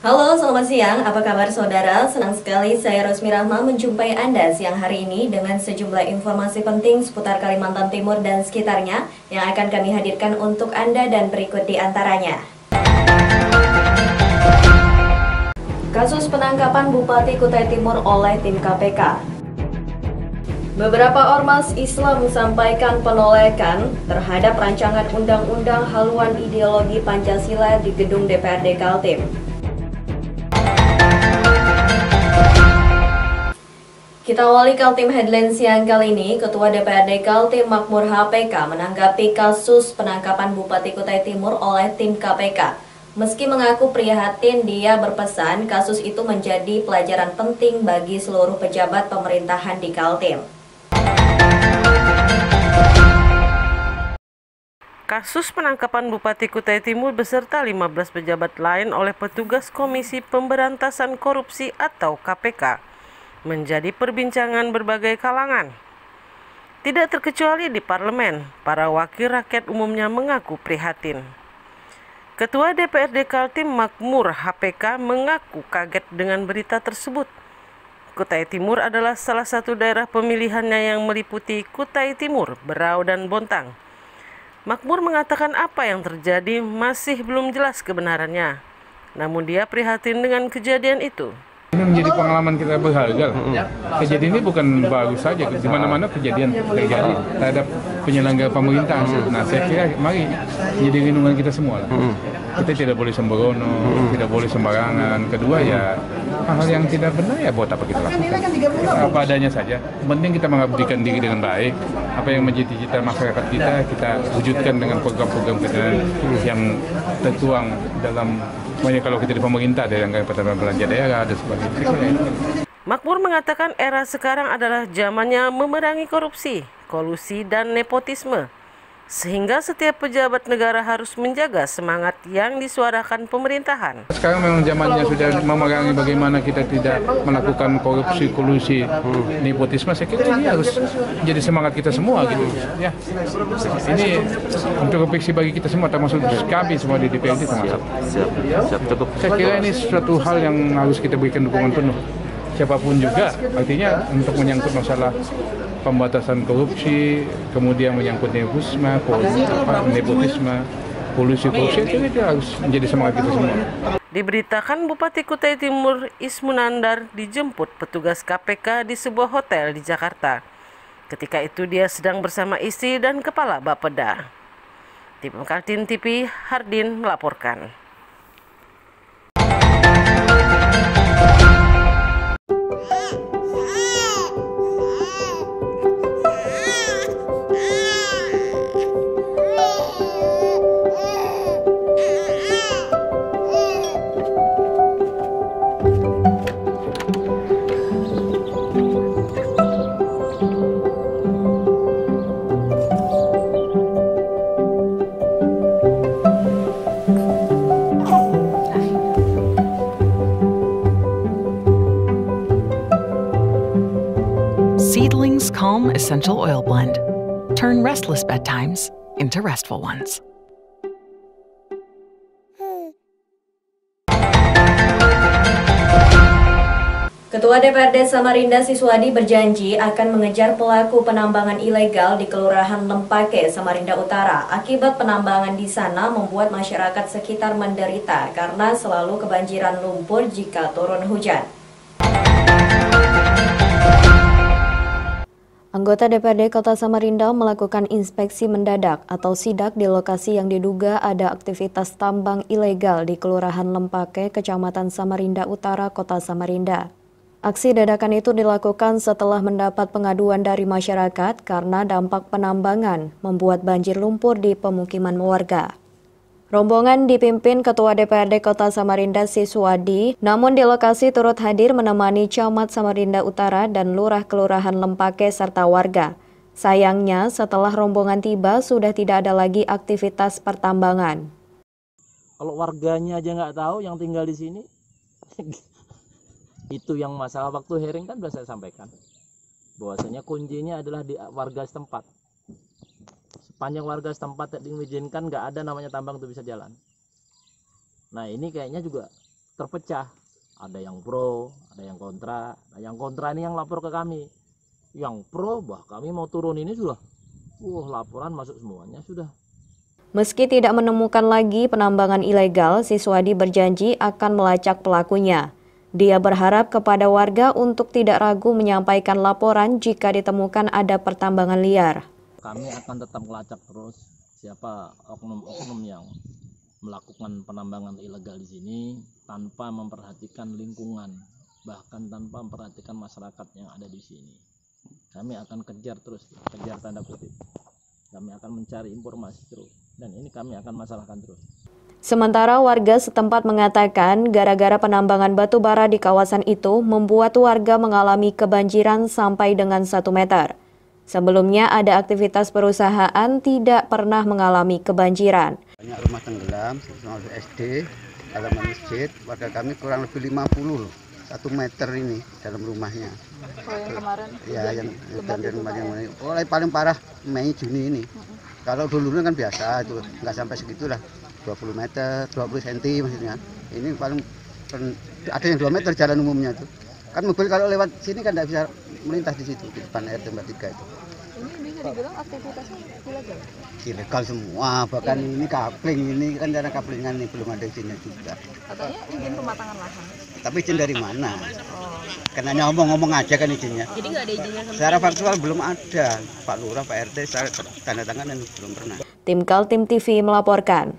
Halo, selamat siang. Apa kabar saudara? Senang sekali saya Rosmi Rahma menjumpai Anda siang hari ini dengan sejumlah informasi penting seputar Kalimantan Timur dan sekitarnya yang akan kami hadirkan untuk Anda dan berikut di antaranya. Kasus penangkapan Bupati Kutai Timur oleh tim KPK. Beberapa ormas Islam menyampaikan penolakan terhadap rancangan undang-undang haluan ideologi Pancasila di gedung DPRD Kaltim. Kita awali Kaltim Headline siang kali ini. Ketua DPRD Kaltim Makmur HPK menanggapi kasus penangkapan Bupati Kutai Timur oleh tim KPK. Meski mengaku prihatin, dia berpesan kasus itu menjadi pelajaran penting bagi seluruh pejabat pemerintahan di Kaltim. Kasus penangkapan Bupati Kutai Timur beserta 15 pejabat lain oleh petugas Komisi Pemberantasan Korupsi atau KPK menjadi perbincangan berbagai kalangan. Tidak terkecuali di parlemen, para wakil rakyat umumnya mengaku prihatin. Ketua DPRD Kaltim Makmur HPK mengaku kaget dengan berita tersebut. Kutai Timur adalah salah satu daerah pemilihannya yang meliputi Kutai Timur, Berau, dan Bontang. Makmur mengatakan apa yang terjadi masih belum jelas kebenarannya, namun dia prihatin dengan kejadian itu. Ini menjadi pengalaman kita berharga. Kejadian ini bukan baru saja, di mana-mana kejadian terjadi terhadap penyelenggara pemerintah. Nah, saya kira mari menjadi lindungan kita semua lah. Kita tidak boleh sembrono, tidak boleh sembarangan. Kedua ya hal yang tidak benar ya buat apa kita lakukan. Apa adanya saja. Penting kita mengabdikan diri dengan baik. Apa yang menjadi cita masyarakat kita wujudkan dengan program-program kita yang tertuang dalam. Makanya kalau kita di pemerintah ada yang pertama belanja daerah dan sebagainya. Makmur mengatakan era sekarang adalah zamannya memerangi korupsi, kolusi, dan nepotisme. Sehingga setiap pejabat negara harus menjaga semangat yang disuarakan pemerintahan. Sekarang memang zamannya sudah memerangi bagaimana kita tidak melakukan korupsi, kolusi, nepotisme. Saya kira ini harus jadi semangat kita semua gitu. Ya, ini untuk refleksi bagi kita semua, termasuk kami semua di DPRD termasuk. Saya kira ini suatu hal yang harus kita berikan dukungan penuh. Siapapun juga, artinya untuk menyangkut masalah pembatasan korupsi, kemudian menyangkut nepotisme, kolusi, itu harus menjadi semangat kita semua. Diberitakan Bupati Kutai Timur Ismunandar dijemput petugas KPK di sebuah hotel di Jakarta. Ketika itu dia sedang bersama istri dan kepala Bapeda. Tim Kaltim TV, Hardin melaporkan. Seedling's Calm Essential Oil Blend. Turn restless bedtimes into restful ones. Ketua DPRD Samarinda Siswadi berjanji akan mengejar pelaku penambangan ilegal di Kelurahan Lempake, Samarinda Utara. Akibat penambangan di sana membuat masyarakat sekitar menderita karena selalu kebanjiran lumpur jika turun hujan. Anggota DPRD Kota Samarinda melakukan inspeksi mendadak atau sidak di lokasi yang diduga ada aktivitas tambang ilegal di Kelurahan Lempake, Kecamatan Samarinda Utara, Kota Samarinda. Aksi dadakan itu dilakukan setelah mendapat pengaduan dari masyarakat karena dampak penambangan membuat banjir lumpur di pemukiman warga. Rombongan dipimpin Ketua DPRD Kota Samarinda Siswadi, namun di lokasi turut hadir menemani Camat Samarinda Utara dan Lurah Kelurahan Lempake serta warga. Sayangnya setelah rombongan tiba sudah tidak ada lagi aktivitas pertambangan. Kalau warganya aja nggak tahu yang tinggal di sini, itu yang masalah waktu hearing kan sudah saya sampaikan. Bahwasanya kuncinya adalah di warga setempat. Sepanjang warga setempat tidak diizinkan, nggak ada namanya tambang itu bisa jalan. Nah ini kayaknya juga terpecah. Ada yang pro, ada yang kontra. Nah, yang kontra ini yang lapor ke kami. Yang pro, kami mau turun ini sudah. Laporan masuk semuanya sudah. Meski tidak menemukan lagi penambangan ilegal, Siswadi berjanji akan melacak pelakunya. Dia berharap kepada warga untuk tidak ragu menyampaikan laporan jika ditemukan ada pertambangan liar. Kami akan tetap melacak terus siapa oknum-oknum yang melakukan penambangan ilegal di sini tanpa memperhatikan lingkungan, bahkan tanpa memperhatikan masyarakat yang ada di sini. Kami akan kejar terus, kejar tanda kutip. Kami akan mencari informasi terus, dan ini kami akan masalahkan terus. Sementara warga setempat mengatakan gara-gara penambangan batu bara di kawasan itu membuat warga mengalami kebanjiran sampai dengan 1 meter. Sebelumnya ada aktivitas perusahaan tidak pernah mengalami kebanjiran. Banyak rumah tenggelam, sama SD, halaman masjid, warga kami kurang lebih 50 loh. 1 meter ini dalam rumahnya. Oh, yang kemarin? Ya, yang kemarin. Mulai paling parah Mei Juni ini. Kalau dulu kan biasa itu nggak sampai segitulah, 20 meter, 20 cm maksudnya. Ini paling ada yang 2 meter jalan umumnya tuh. Kan mobil kalau lewat sini kan nggak bisa melintas di situ, di depan RT 43 itu. Ini bisa dibilang aktivitasnya ilegal? Ilegal semua, bahkan ini kapling, ini kan cara kaplingan nih belum ada izinnya juga. Katanya izin pematangan lahan. Tapi izin dari mana? Karena ngomong-ngomong aja kan izinnya. Jadi nggak ada izinnya sama secara faktual belum ada. Pak Lurah, Pak RT, saya tanda tangan dan belum pernah. Tim Kaltim TV melaporkan.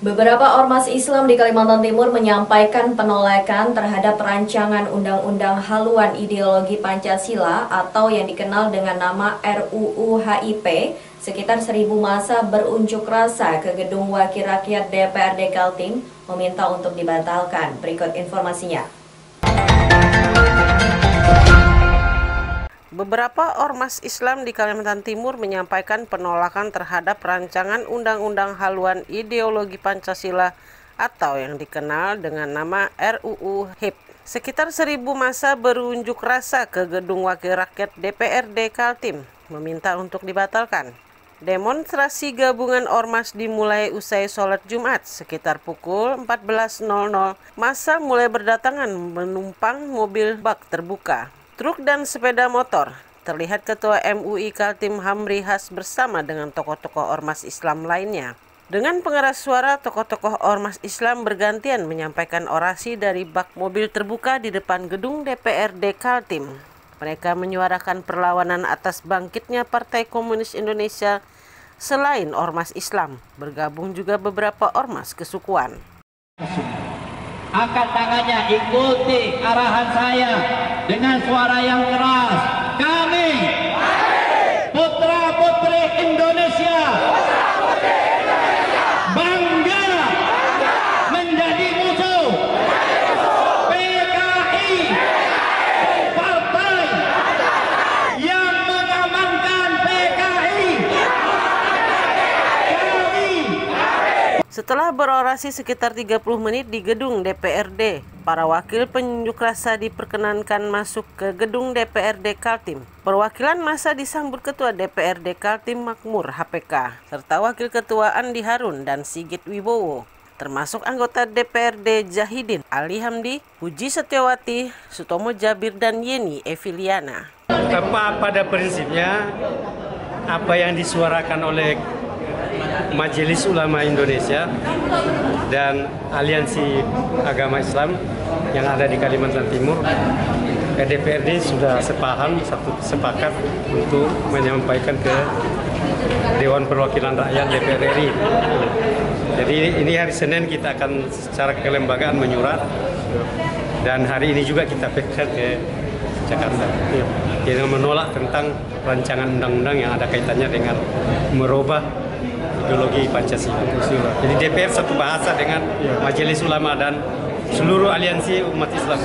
Beberapa ormas Islam di Kalimantan Timur menyampaikan penolakan terhadap rancangan Undang-Undang Haluan Ideologi Pancasila atau yang dikenal dengan nama RUU HIP. Sekitar 1.000 massa berunjuk rasa ke Gedung Wakil Rakyat DPRD Kaltim meminta untuk dibatalkan. Berikut informasinya. Beberapa ormas Islam di Kalimantan Timur menyampaikan penolakan terhadap rancangan Undang-Undang Haluan Ideologi Pancasila atau yang dikenal dengan nama RUU HIP. Sekitar 1.000 massa berunjuk rasa ke Gedung Wakil Rakyat DPRD Kaltim meminta untuk dibatalkan. Demonstrasi gabungan ormas dimulai usai sholat Jumat sekitar pukul 14.00. Massa mulai berdatangan menumpang mobil bak terbuka, truk dan sepeda motor. Terlihat Ketua MUI Kaltim Hamri Has bersama dengan tokoh-tokoh ormas Islam lainnya. Dengan pengeras suara, tokoh-tokoh ormas Islam bergantian menyampaikan orasi dari bak mobil terbuka di depan gedung DPRD Kaltim. Mereka menyuarakan perlawanan atas bangkitnya Partai Komunis Indonesia. Selain ormas Islam, bergabung juga beberapa ormas kesukuan. Angkat tangannya, ikuti arahan saya dengan suara yang keras. Kami putra-putri Indonesia bangga menjadi musuh PKI, partai yang mengamankan PKI. Setelah berorasi sekitar 30 menit di gedung DPRD, para wakil pengunjuk rasa diperkenankan masuk ke gedung DPRD Kaltim. Perwakilan massa disambut Ketua DPRD Kaltim Makmur HPK, serta Wakil Ketua Andi Harun dan Sigit Wibowo, termasuk anggota DPRD Jahidin, Ali Hamdi, Puji Setiawati, Sutomo Jabir, dan Yeni Eviliana. Pada prinsipnya, apa yang disuarakan oleh Majelis Ulama Indonesia dan Aliansi Agama Islam yang ada di Kalimantan Timur, DPRD sudah sepakat untuk menyampaikan ke Dewan Perwakilan Rakyat DPR RI. Jadi ini hari Senin kita akan secara kelembagaan menyurat, dan hari ini juga kita pergi ke Jakarta. Kita menolak tentang rancangan undang-undang yang ada kaitannya dengan merubah ideologi Pancasila. Jadi DPR satu bahasa dengan Majelis Ulama dan seluruh aliansi umat Islam.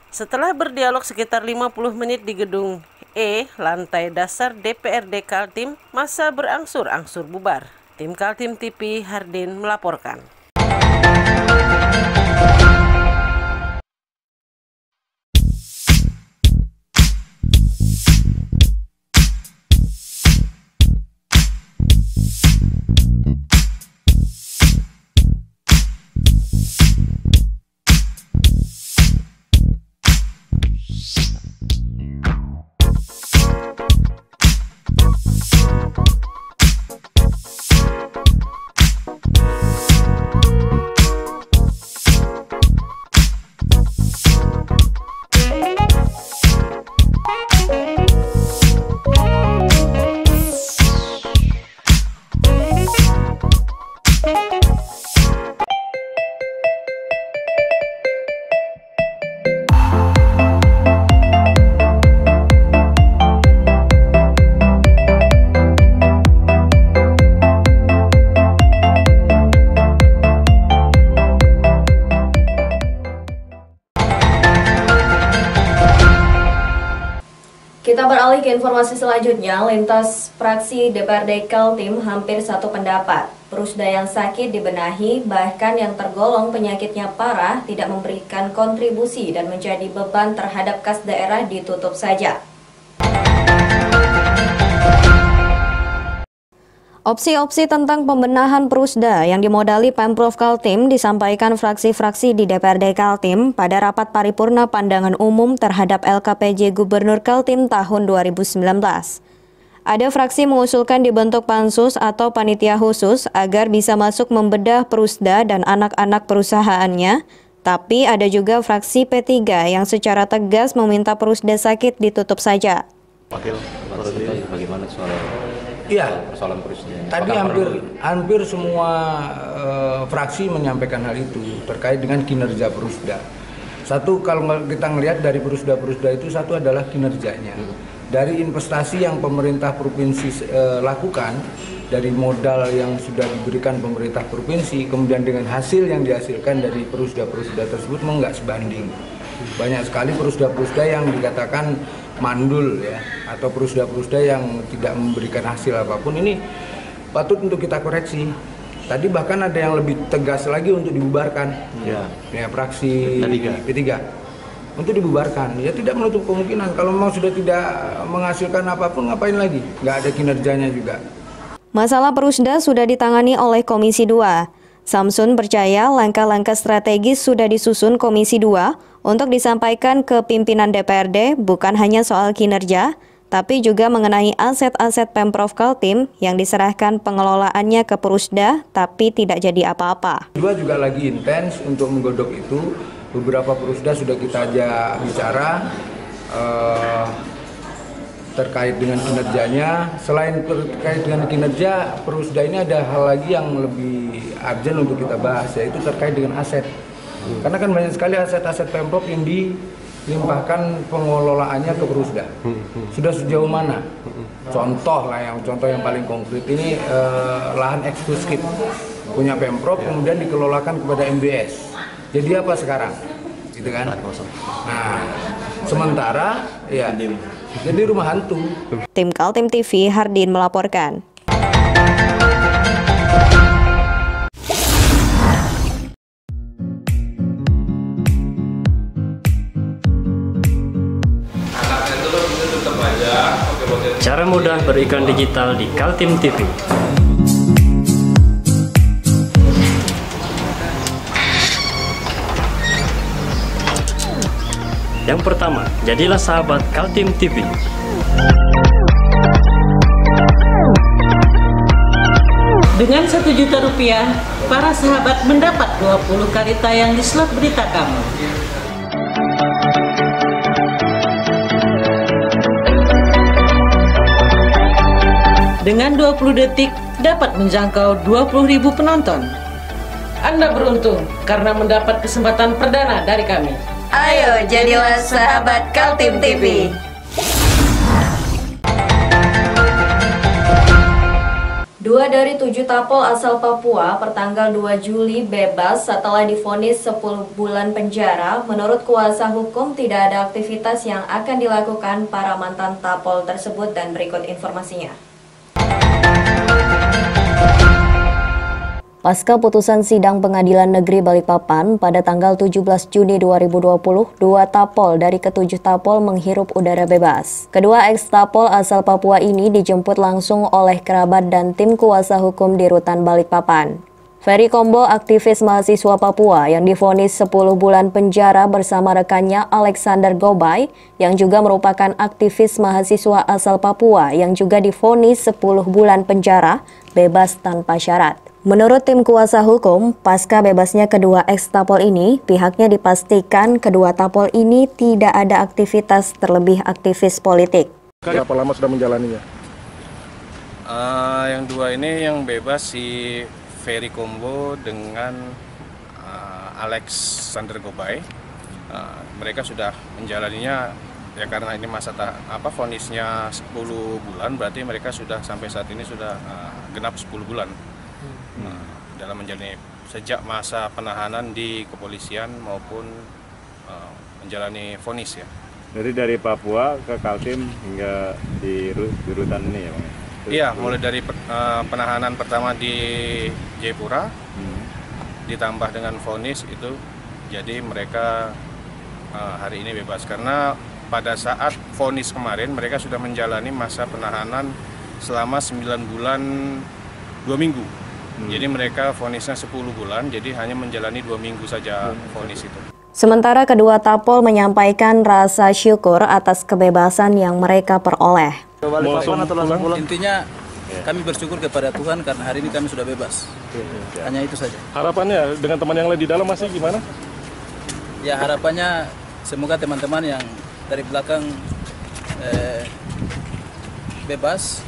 Setelah berdialog sekitar 50 menit di gedung E, lantai dasar DPRD Kaltim, masa berangsur-angsur bubar. Tim Kaltim TV, Hardin melaporkan. Kita beralih ke informasi selanjutnya. Lintas fraksi DPRD Kaltim hampir satu pendapat. Perusda yang sakit dibenahi, bahkan yang tergolong penyakitnya parah tidak memberikan kontribusi dan menjadi beban terhadap kas daerah ditutup saja. Opsi-opsi tentang pembenahan Perusda yang dimodali Pemprov Kaltim disampaikan fraksi-fraksi di DPRD Kaltim pada rapat paripurna pandangan umum terhadap LKPJ Gubernur Kaltim tahun 2019. Ada fraksi mengusulkan dibentuk pansus atau panitia khusus agar bisa masuk membedah Perusda dan anak-anak perusahaannya, tapi ada juga fraksi P3 yang secara tegas meminta Perusda sakit ditutup saja. Wakil, bagaimana soal persoalan Perusda? Tadi hampir semua fraksi menyampaikan hal itu terkait dengan kinerja Perusda. Satu, kalau kita melihat dari Perusda itu, satu adalah kinerjanya. Dari investasi yang pemerintah provinsi lakukan, dari modal yang sudah diberikan pemerintah provinsi, kemudian dengan hasil yang dihasilkan dari Perusda tersebut memang nggak sebanding. Banyak sekali Perusda yang dikatakan mandul ya, atau Perusda yang tidak memberikan hasil apapun. Ini patut untuk kita koreksi. Tadi bahkan ada yang lebih tegas lagi untuk dibubarkan, ya fraksi P3 untuk dibubarkan. Ya tidak menutup kemungkinan kalau memang sudah tidak menghasilkan apapun, ngapain lagi? Nggak ada kinerjanya juga. Masalah Perusda sudah ditangani oleh Komisi 2. Samsun percaya langkah-langkah strategis sudah disusun Komisi 2 untuk disampaikan ke pimpinan DPRD, bukan hanya soal kinerja, tapi juga mengenai aset-aset Pemprov Kaltim yang diserahkan pengelolaannya ke Perusda, tapi tidak jadi apa-apa. Dua juga lagi intens untuk menggodok itu. Beberapa Perusda sudah kita ajak bicara terkait dengan kinerjanya. Selain terkait dengan kinerja, Perusda ini ada hal lagi yang lebih urgent untuk kita bahas, yaitu terkait dengan aset. Karena kan banyak sekali aset-aset Pemprov yang dilimpahkan pengelolaannya ke Perusda. Sudah sejauh mana? Contoh yang paling konkret ini lahan eksklusif punya Pemprov kemudian dikelolakan kepada MBS. Jadi apa sekarang? Gitu kan? Nah, sementara ya jadi rumah hantu. Tim Kaltim TV, Hardin melaporkan. Cara mudah berikan digital di Kaltim TV. Yang pertama, jadilah sahabat Kaltim TV. Dengan Rp1.000.000, para sahabat mendapat 20 kali tayang di slot berita kamu. Dengan 20 detik, dapat menjangkau 20.000 penonton. Anda beruntung karena mendapat kesempatan perdana dari kami. Ayo, jadilah sahabat Kaltim TV. 2 dari 7 tapol asal Papua pertanggal 2 Juli bebas setelah divonis 10 bulan penjara. Menurut kuasa hukum, tidak ada aktivitas yang akan dilakukan para mantan tapol tersebut dan berikut informasinya. Pasca putusan sidang Pengadilan Negeri Balikpapan pada tanggal 17 Juni 2020, 2 tapol dari ke-7 tapol menghirup udara bebas. Kedua eks-tapol asal Papua ini dijemput langsung oleh kerabat dan tim kuasa hukum di Rutan Balikpapan. Ferry Kombo, aktivis mahasiswa Papua yang divonis 10 bulan penjara bersama rekannya Alexander Gobay, yang juga merupakan aktivis mahasiswa asal Papua yang juga divonis 10 bulan penjara bebas tanpa syarat. Menurut tim kuasa hukum, pasca bebasnya kedua eks-tapol ini, pihaknya dipastikan kedua tapol ini tidak ada aktivitas terlebih aktivis politik. Berapa lama sudah menjalaninya? Yang dua ini yang bebas si Ferry Kombo dengan Alexander Gobay. Mereka sudah menjalaninya ya karena ini masa vonisnya 10 bulan, berarti mereka sudah sampai saat ini sudah genap 10 bulan. Dalam menjalani sejak masa penahanan di kepolisian maupun menjalani vonis ya. Jadi dari Papua ke Kaltim hingga di rutan ini ya Bang? Iya, mulai dari penahanan pertama di Jayapura, ditambah dengan vonis itu, jadi mereka hari ini bebas. Karena pada saat vonis kemarin mereka sudah menjalani masa penahanan selama 9 bulan 2 minggu. Jadi mereka vonisnya 10 bulan, jadi hanya menjalani 2 minggu saja vonis itu. Sementara kedua tapol menyampaikan rasa syukur atas kebebasan yang mereka peroleh. Intinya kami bersyukur kepada Tuhan karena hari ini kami sudah bebas. Hanya itu saja. Harapannya dengan teman yang lain di dalam masih gimana? Ya harapannya semoga teman-teman yang dari belakang bebas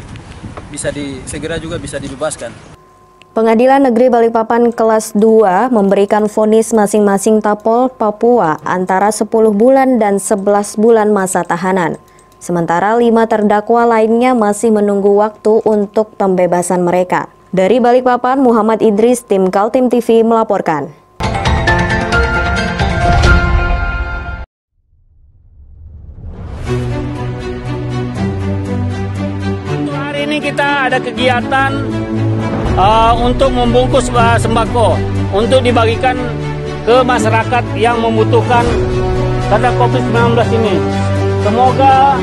segera juga bisa dibebaskan. Pengadilan Negeri Balikpapan kelas 2 memberikan vonis masing-masing tapol Papua antara 10 bulan dan 11 bulan masa tahanan. Sementara 5 terdakwa lainnya masih menunggu waktu untuk pembebasan mereka. Dari Balikpapan, Muhammad Idris, tim Kaltim TV melaporkan. Hari ini kita ada kegiatan untuk membungkus sembako untuk dibagikan ke masyarakat yang membutuhkan karena COVID-19 ini. Semoga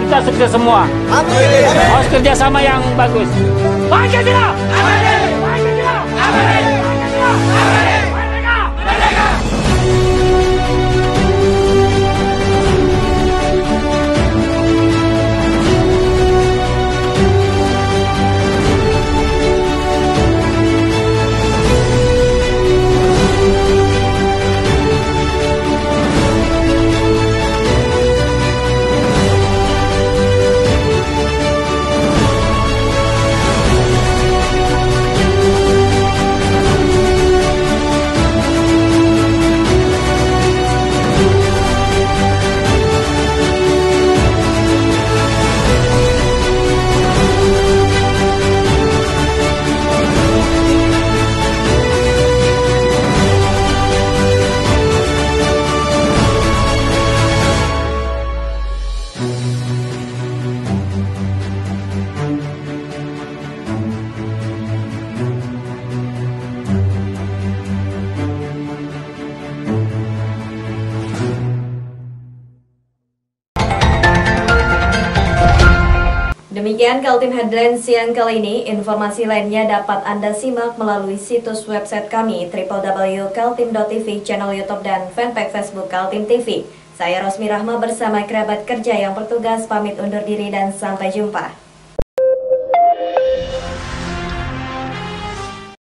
kita sukses semua. Harus kerjasama yang bagus. Pancasila! Pancasila! Pancasila! Demikian Kaltim Headline siang kali ini. Informasi lainnya dapat Anda simak melalui situs website kami www.kaltim.tv, channel YouTube dan fanpage Facebook Kaltim TV. Saya Rosmi Rahma bersama kerabat kerja yang bertugas pamit undur diri dan sampai jumpa.